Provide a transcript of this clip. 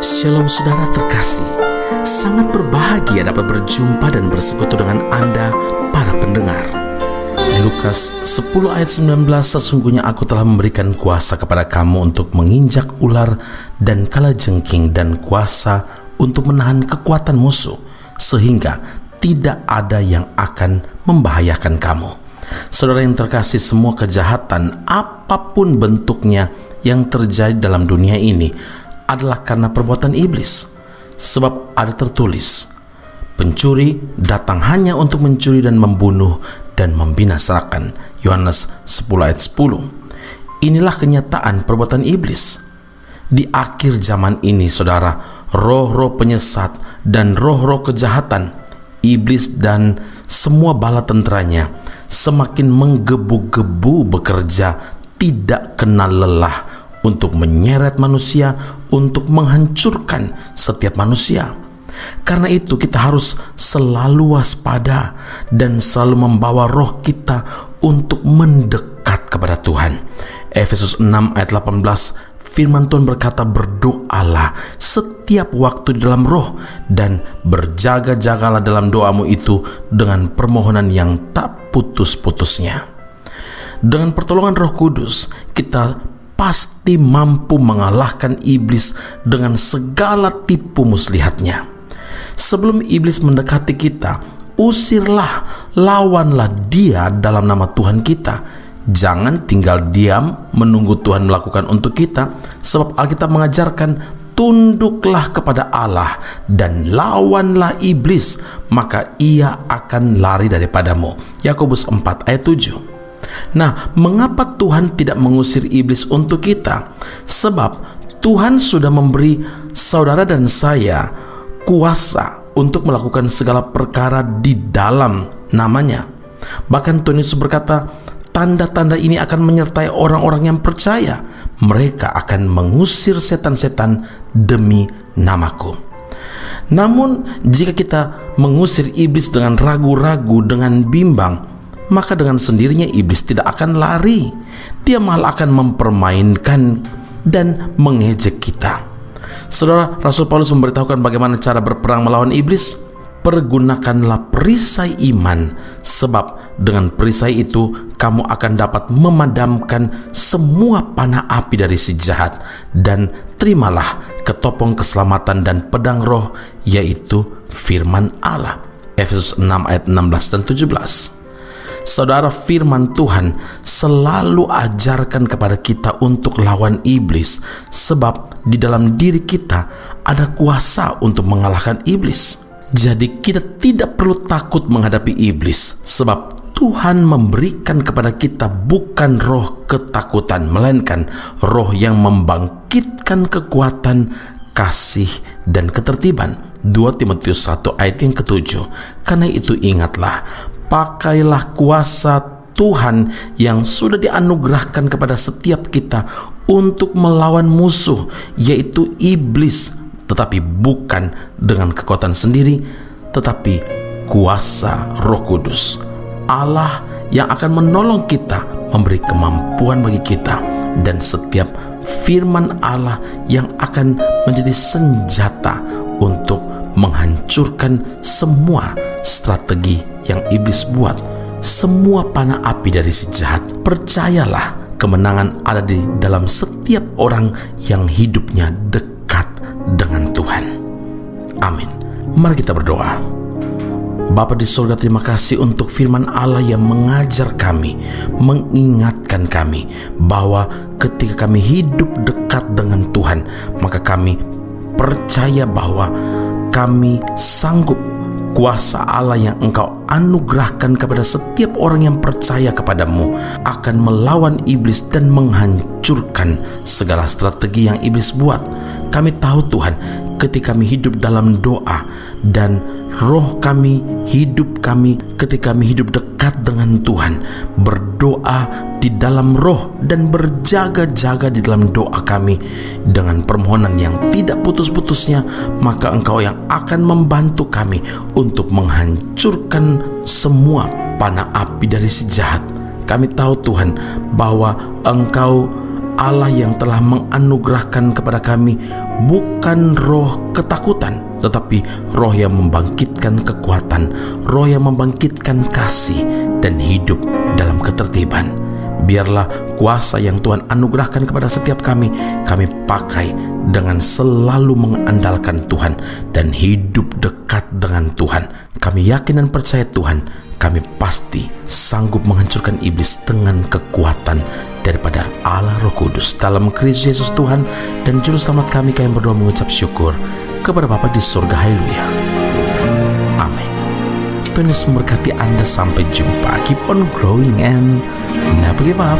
Shalom saudara terkasih, sangat berbahagia dapat berjumpa dan bersekutu dengan Anda para pendengar. Lukas 10 ayat 19, sesungguhnya aku telah memberikan kuasa kepada kamu untuk menginjak ular dan kalajengking dan kuasa untuk menahan kekuatan musuh, sehingga tidak ada yang akan membahayakan kamu. Saudara yang terkasih, semua kejahatan apapun bentuknya yang terjadi dalam dunia ini adalah karena perbuatan iblis. Sebab ada tertulis, pencuri datang hanya untuk mencuri dan membunuh dan membinasakan. Yohanes 10 ayat 10. Inilah kenyataan perbuatan iblis. Di akhir zaman ini, saudara, roh-roh penyesat dan roh-roh kejahatan, iblis dan semua bala tenteranya semakin menggebu-gebu bekerja tidak kenal lelah untuk menyeret manusia, untuk menghancurkan setiap manusia. Karena itu kita harus selalu waspada dan selalu membawa roh kita untuk mendekat kepada Tuhan. Efesus 6 ayat 18, firman Tuhan berkata, berdoalah setiap waktu di dalam roh dan berjaga-jagalah dalam doamu itu dengan permohonan yang tak putus-putusnya. Dengan pertolongan Roh Kudus, kita pasti mampu mengalahkan iblis dengan segala tipu muslihatnya. Sebelum iblis mendekati kita, usirlah, lawanlah dia dalam nama Tuhan kita. Jangan tinggal diam menunggu Tuhan melakukan untuk kita, sebab Alkitab mengajarkan, tunduklah kepada Allah dan lawanlah iblis, maka ia akan lari daripadamu. Yakobus 4 ayat 7. Nah, mengapa Tuhan tidak mengusir iblis untuk kita? Sebab Tuhan sudah memberi saudara dan saya kuasa untuk melakukan segala perkara di dalam namanya. Bahkan Tuhan Yesus berkata, tanda-tanda ini akan menyertai orang-orang yang percaya. Mereka akan mengusir setan-setan demi namaku. Namun, jika kita mengusir iblis dengan ragu-ragu, dengan bimbang, maka dengan sendirinya iblis tidak akan lari. Dia malah akan mempermainkan dan mengejek kita. Saudara, Rasul Paulus memberitahukan bagaimana cara berperang melawan iblis. Pergunakanlah perisai iman, sebab dengan perisai itu kamu akan dapat memadamkan semua panah api dari si jahat. Dan terimalah ketopong keselamatan dan pedang roh, yaitu firman Allah. Efesus 6 ayat 16 dan 17. Saudara, firman Tuhan selalu ajarkan kepada kita untuk lawan iblis, sebab di dalam diri kita ada kuasa untuk mengalahkan iblis. Jadi kita tidak perlu takut menghadapi iblis, sebab Tuhan memberikan kepada kita bukan roh ketakutan, melainkan roh yang membangkitkan kekuatan, kasih, dan ketertiban. 2 Timotius 1 ayat yang ke-7. Karena itu ingatlah, pakailah kuasa Tuhan yang sudah dianugerahkan kepada setiap kita untuk melawan musuh, yaitu iblis, tetapi bukan dengan kekuatan sendiri, tetapi kuasa Roh Kudus. Allah yang akan menolong kita, memberi kemampuan bagi kita, dan setiap firman Allah yang akan menjadi senjata untuk menghancurkan semua strategi yang iblis buat, semua panah api dari si jahat. Percayalah, kemenangan ada di dalam setiap orang yang hidupnya dekat dengan Tuhan. Amin. Mari kita berdoa. Bapa di surga, terima kasih untuk firman Allah yang mengajar kami, mengingatkan kami bahwa ketika kami hidup dekat dengan Tuhan, maka kami percaya bahwa kami sanggup. Kuasa Allah yang Engkau anugerahkan kepada setiap orang yang percaya kepadamu akan melawan iblis dan menghancurkan segala strategi yang iblis buat. Kami tahu Tuhan, ketika kami hidup dalam doa dan roh kami, hidup kami, ketika kami hidup dekat dengan Tuhan, berdoa di dalam roh dan berjaga-jaga di dalam doa kami dengan permohonan yang tidak putus-putusnya, maka Engkau yang akan membantu kami untuk menghancurkan semua panah api dari si jahat. Kami tahu Tuhan bahwa Engkau Allah yang telah menganugerahkan kepada kami bukan roh ketakutan, tetapi roh yang membangkitkan kekuatan, roh yang membangkitkan kasih, dan hidup dalam ketertiban. Biarlah kuasa yang Tuhan anugerahkan kepada setiap kami pakai dengan selalu mengandalkan Tuhan dan hidup dekat dengan Tuhan. Kami yakin dan percaya Tuhan, kami pasti sanggup menghancurkan iblis dengan kekuatan daripada Allah Roh Kudus. Dalam Kristus Yesus Tuhan dan Juru Selamat kami berdoa mengucap syukur kepada Bapa di surga. Haleluya. Amin. Tuhan Yesus memberkati Anda. Sampai jumpa. Keep on growing and never give up.